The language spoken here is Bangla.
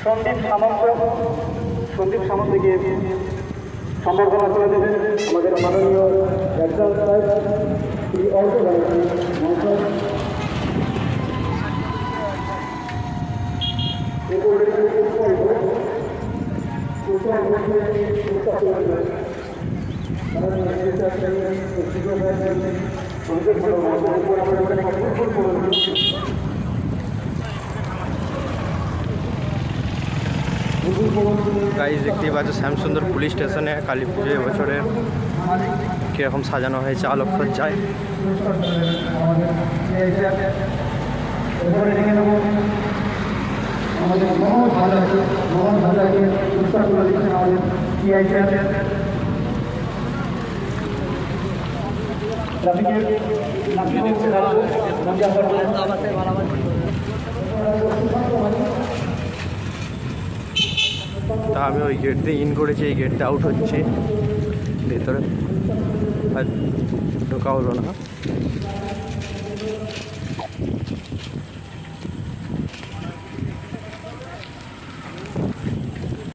সন্দীপ সামন্তকে সম্বর্ধনা করে দেবেন আমাদের মাননীয় একজন শ্রী অল্প গাইজ দেখতেই পাচ্ছ শ্যামসুন্দর পুলিশ স্টেশনে কালী পুজো এবছরের কীরকম সাজানো হয়েছে আলোকসজ্জায়। তা আমি ওই গেট দিয়ে ইন করেছি, এই গেটটা আউট হচ্ছে, ভেতরে আর ঢোকা হলো না।